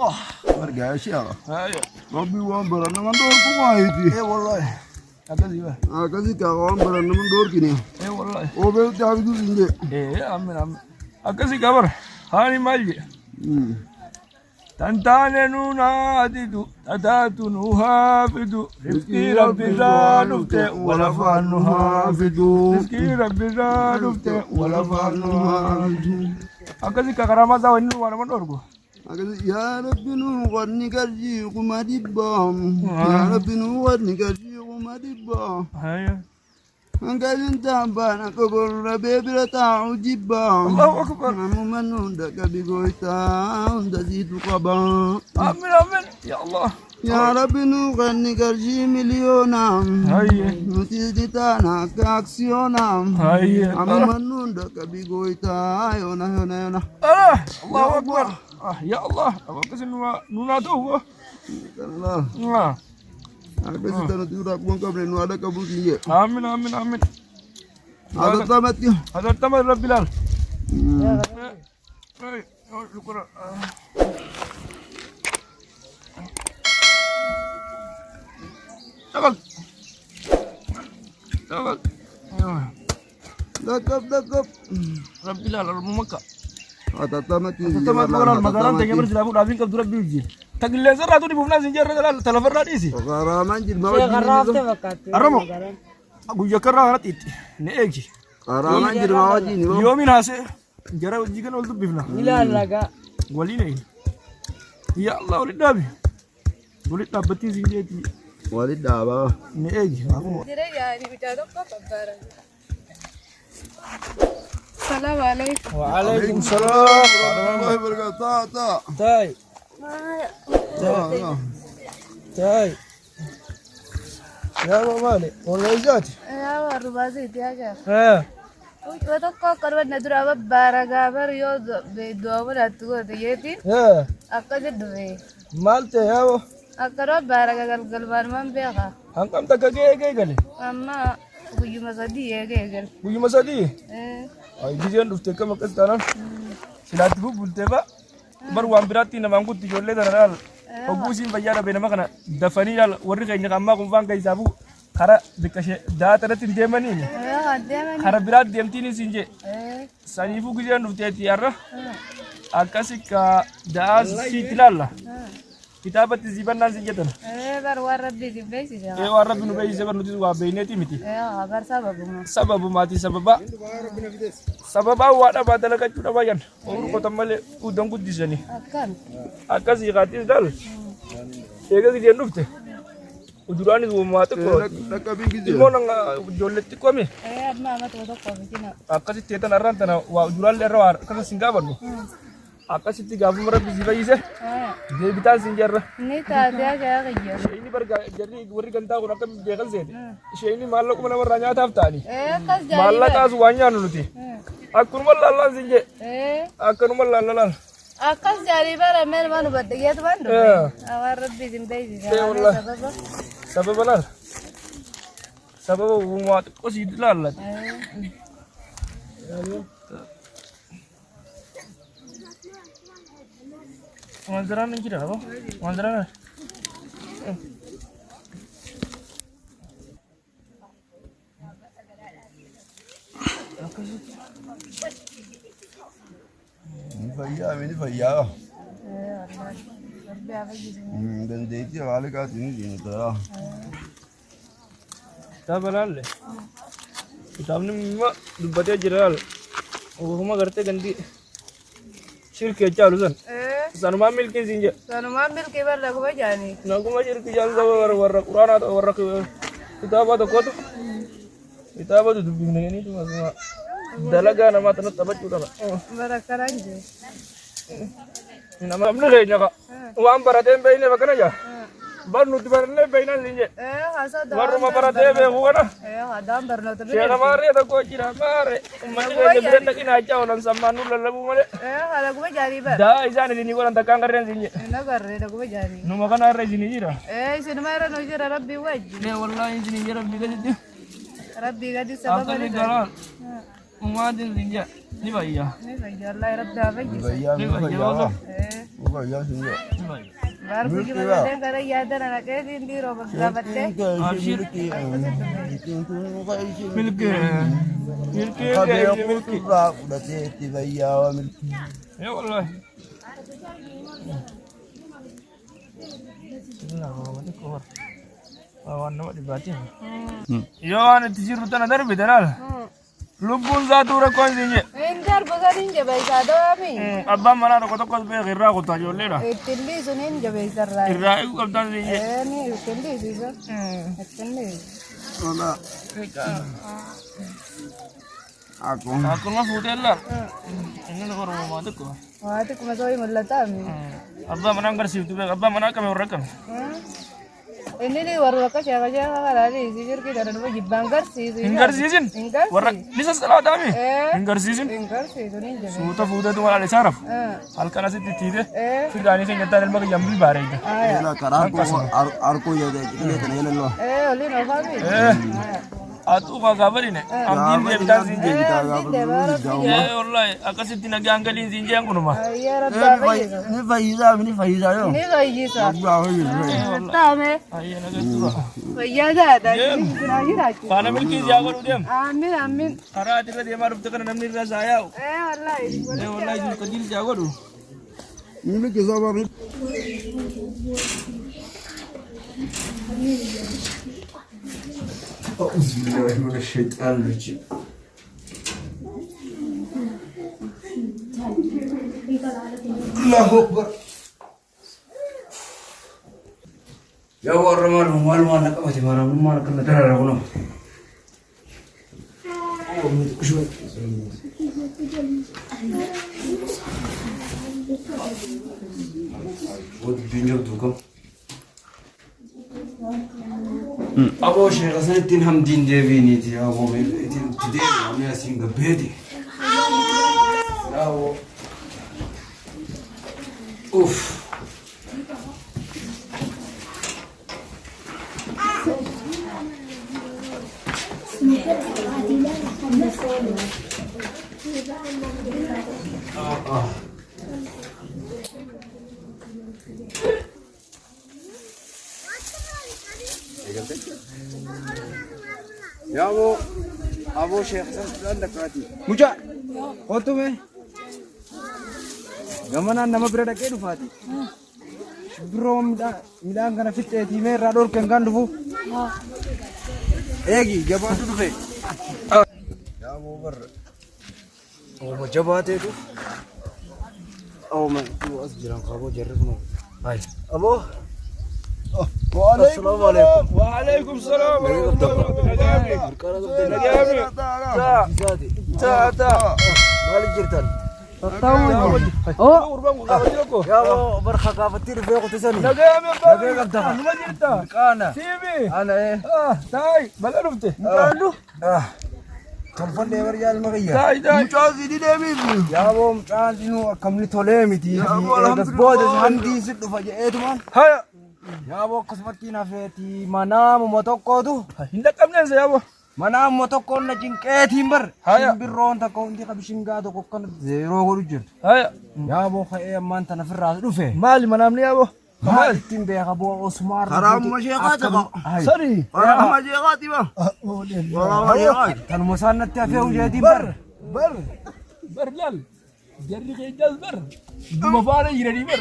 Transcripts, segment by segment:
Wah, marga siya. Ayo. Rabbi wa baran naman door ko kahit. Wallahi. Agad iba. Kasi kakawan baran naman door kini. Wallahi. O bel tabi du inje. Amin amin. Agad si kabar. Hani malje. Tantane nuna adidu, tadatu nuhafidu. Rizki rabbi zanufte, wala fanu hafidu. Rizki rabbi zanufte, wala fanu hafidu. Agad si kakarama sa wani wala man orgo. Ya Rabbi nu qadni karji kumadibam. Ya Rabbi nu qadni karji kumadibam. Haya. Angkalin tampan aku gorra bebra ta'u jibam. Allahu Akbar. Namu ndak kabigoita ndak situ kabang. Amin amin. Ya Allah. Ya Rabbi nu qadni karji milionam. Haya. Nuti di tanah ke aksionam. Haya. Namu ndak kabigoita yona. Allahu Akbar. Ya Allah. Apa kesin nuna tuh? Allah. Nah. Aku sih tanah tiurak buang kabel nu ada kabul tinggi. Amin amin amin. Ada tamat ya. Ada tamat Bilal. Ya. Hey, syukur. Tamat. Tamat. Dakap. Bilal al-Mumaka. Ada tamat ya. Tamat orang magaran tanya berjelabu Rabin kabdura biji. Tagile zara tu di bumna sinjar dalam telepon tadi sih. Karaman jil Ya karaf te wakati. Aramo. Aku jakar rat itu. Ne egi. Karaman jil mawaji ni. Yomin hase. Jara jikan ul tu bifna. Ila laga. Wali ne. Ya Allah ulid dabi. Ulid tabati sinjar ti. Walid dah ba. Ne egi. Aku. Dire yani bicara kok kabar. Assalamualaikum. Waalaikumsalam. Warahmatullahi wabarakatuh. Tai. Tai. Ya mama ne. Wallahi zati. Ya waru bazi tiaga. Eh. Wato kok karwan nadura baraga bar yo be do mara tu de yeti. Eh. Akka de. Malte yawo. Akaro baraga gal bar man bega. Angkam takage gale. Amma kuyu masadi gal. Buyu masadi. Eh. Ay gijan dufte kama kastanan. Silat bu bulte ba. Bar wan birati na mangut jolle daral. Ogusin bayara be na makana. Dafani dal warri kay nyakama kum fang kay sabu. Kara dikashe da taratin demani ni. Hadema. Kara birat demtini sinje. Sanifu gijan dufte tiara. Akasika da sitilalla. Kitabat ziban nan sinje tan. Bar warabbi di besi ja. Warra binu be ziban nuti wa beineti miti. Bar sababu. Sababu mati sababa wada badala ka chuda bayan oru ko tamale udang kudisani Akan. akasi gatis dal ega gidian dufte udurani wo mate ko Dakabin gizi. monang jolletti ko mi Amma to ko bitina. akasi tetan aranta na wa udural le rawar kana singaban no akasi tiga bumra bizi bayise de bitan sinjar Ni ta tiaga ga ini barga jadi wori ganta ko nakam jegal zede ini mallo ko mana waranya taftani kas jari. malla tas wanya nuti akun malla sinje akun malla Akas jari bara men manu badiyat bandu. Awar rabbi dimbai ja. Sabab sabab umat ko si lalat. Manzaran ni kira apa? Manzaran. Ini faya. Rabbi avagi. Dan deti wale ka tini tara. Tabalal. Kitab ni mama dubate jiral. Uma करते गंदी शिर के चालू सन सनमा मिल के जिंजे Sanuma mil ke bar lagu bajani. ना कुमा शिर के जान सब वर कुरान आता वर किताबा तो कोट किताबा तो दुबिंग नहीं तो मसमा दलगा nama tanah tabat juga nak Barakaranje. nama amne le nyaka uam paratem be ne bakana ja bar nuti bar ne be na linje Hasa da. bar rumah paratem be hugana Adam barno to. Siya mare ta ko kira mare mani le bren na kina cha olan samanu lalabu male Lagu bajani bar. da izane ni ko nanta kangaren sinje Na garre lagu bajani. no makana re sini jira Sinumara no jira rabbi waji. ne wallahi sini jira biga jiddi Rabbi gadi sabab akali galan Umatin sinja. Ni bayya. Ni fayya Allah rabbi afayya. Bayya Ni mi bayya bayya. wala. Bayya sinja. Ni bayya. Baru pergi mana kara yada na ke di roba gabatte. Milki. Milki. Milki. Kabe Milki. kutu ra udah ti bayya wa milki. Ya wallahi. Awan nama dibaca. Yo ane tijiru tanah dari bedaral. Lubun satu rekon sinje. Enjar bosarin je bai sado ami. Abang mana ada kota kota be gira kota jolle lah. Tilli sunin je bai sarra. Gira itu kapten sinje. Ni tilli sisa. Tilli. Ola. Aku. Aku mah hotel lah. Ini nak orang rumah tu kau. Wah tu kuma soi mulla tami. Abang mana anggar situ be. Abang mana kami orang kan. Ini di warung apa siapa kala di sisir kita ada dua jibanggar sih. Inggar season. Inggar. Warak. Bisa salah kami. Inggar season. Inggar sih itu nih je. Suta fuda tu malah saraf. Halkan nasi titi. Sudah ni saya nyata dalam bagi jambil bare itu. Ela karaku arku ya deh. Ini tenan lo. Oli no fami. Atu kagabar ini. Ambil dia bilang sinje. Ini Wallahi. Aku sih tina ganggalin sinje yang kuno mah. Ya rabbi. Faiza yo. Ni gaji sa. Wallahi. Tame. Ayah nak tu. Ya dah ini kena lagi. Pana milki jago tu dia. Amin amin. Ara tiba dia maruf tekan namni rasa saya. Wallahi. Wallahi itu kecil jago tu. Ini kisah apa? Auzubillahi minasyaitanir rajim. Allahu Akbar. Ya warman mal mana ka mati mara mal kana dara kono. Oh mi kusho. Wad binyo dukum. Abo Sheikh Hasan tin ham din devini thi abo me tin today hum yasin gabedi. Bravo. Uff. Ya Abu Sheikh Hasan dekati. Muja. Oh tu me. Gamana nama berada ke dufati. Bro midang kana fitte ti me rador kan gandu. Egi jawab tu fe. Ya Abu ber. Oh jawab tu. Oh man tu asjiran kabo jarre semua. Hai. Abu. Waalaikumsalam. Waalaikumsalam. Balik jirtan. Oh, urban ko kabayo ko. Ya barka ka fatir fe ko tsani. Nagayami ba? Nagayabda. Ano ba jirta? Kana. Sibi. Ana Tay, balarufte. Mutalo. Telefon de bar yal magiya. Tay. Muchazi di de mi. Ya bo muchazi no kamli tole miti. Das bodes hamdi siddu faje etuman. Haya. Ya bo kasmatina feti mana motokko tu. Hinda kamnen saya bo. Mana motokko na jinke timber. Haya. Birron ta ko ndi kabishinga to ko kan zero go rujur. Haya. Ya bo khaye man ta na firra dufe. Mali manamni ya bo. Kamal timbe ya bo Osmar. Haram mashiqat ba. Sorry. Haram mashiqat ba. Wala mashiqat. Kan musanna ta fe wujadi bar. Berlal. Jadi kejal ber. Dua fare irani ber.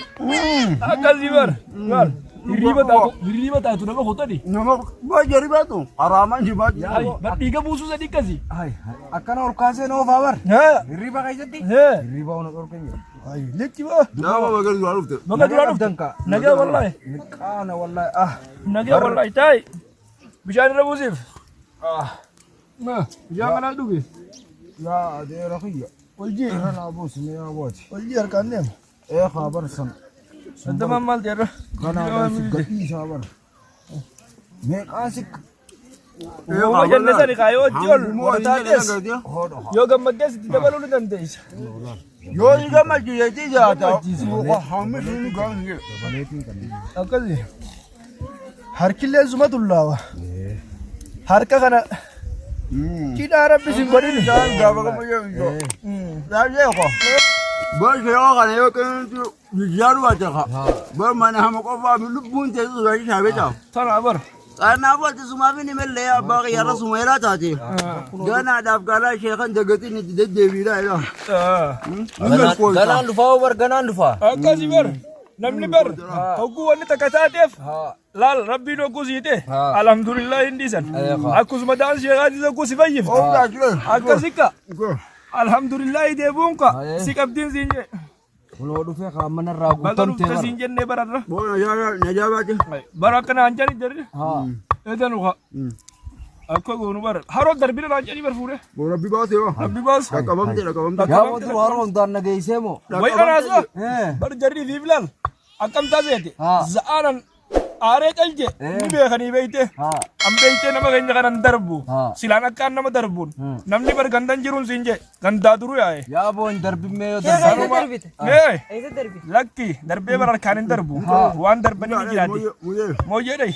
Akal di ber. Ber. Diriba tak tu nama kota ni. Nama ba jari ba tu. Haraman di ba. Hai, bertiga busu sedikit sih. Hai. Akan or kase no power. Ha. Riba kai jati. Ha. Riba ono or kenyo. Hai, lekti ba. Nama bagal garuf tu. Maka dulu dangka. Naga wallahi. Nikana wallahi Naga wallahi tay. Bicara dah musif. Nah, jangan ada duit. Ya, ada rakyat. Olji. Kerana bos ni abot. Olji harkan dia. Khabar san. Santa mamal dia. Kana gati sabar. Me kasik. Yo jangan sari kayo jol. Mortales. Yo gamagges tidak balu nanti. Yo juga maju ya tidak ada. Wah, hamil ini gang. Akal ni. Har kille zumatullah wa. Har ka kana Kita Rabbi sin godin isaan gaafa gama yoo. Daajee ko. Bar shayoo kana yoo kennu jijjiiru waajjaka. Bar mana hama qofaa fi lubbuun teessu gadi shaabee taa'u. Tana bar. Karena buat semua ini mele bagi ya semua era tadi. Gana ada gala shekan jagati ni tidak dewi dah itu. Ganaan dhufaa bar ganaan dhufaa. Akkasi bar. Namni bar. Aku wanita katateef. Laal rabbiin oguu siite. Alhamdulillah hindisan. Akkasuma daan sheekaatis oguu si fayyif. Akkasika. Alhamdulillah deebuun ka. Si qabdiin siin jee. Kulo dhufee qaamana irraa Baga guutamtee dhufte siin jennee baradha. Bona najaabate. Bara akkana hanjani jarri. Edanu ka. Akka goonu bara. Haroo darbina hanjani bar fuudhe. Rabbi baase yoo. Rabbi baas. Qaqqabamte. yaa mootu warra hundaan nageessee moo Way anaasa. Bar jarri fi bilal. Akkam taaseeti. Za'aanan aaree qalje. Ni beekanii beeyte. An beeyte nama keenya kanan darbu. Silaan akkaan nama darbuun. Namni bar gandan jiruun siin jee. Gandaa duru yaa'e. yaa boon darbimmee yoo Eessa darbu darbite? Mee. Eessa darbite? Lakki darbee bara harkaan hin darbu. Waan darbanii ni jiraati. Muyee. Mooyyee dhayi.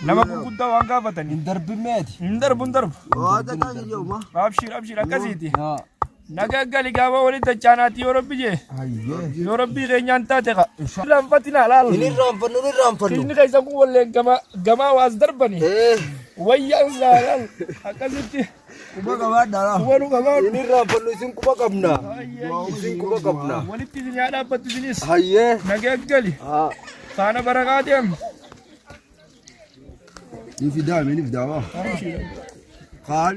Nama gurguddaa waan gaafatanii. hin darbimmeeti Hin darbu hin darbu. Waata kaasi jeuma. Abshir akkasiiti. Nagaggali gaafa waliin tachaanaati yoo rabbi jee. Yoo rabbii keenyaan taate qa. Lanfatina laal. hin irraanfannu Kishni keessa kun walleen gamaa waas darbani. Wayyaan laal. Akkasitti. Kuba qabaadhaa. Walu gamaa. hin irraanfannu isin quba qabna isin quba qabna Walitti isin yaa dhaabbatti isinis. hayyee Nagaggali. Faana barakaa deemu. Ni fidaa mee ni fidaa waa. Kaal.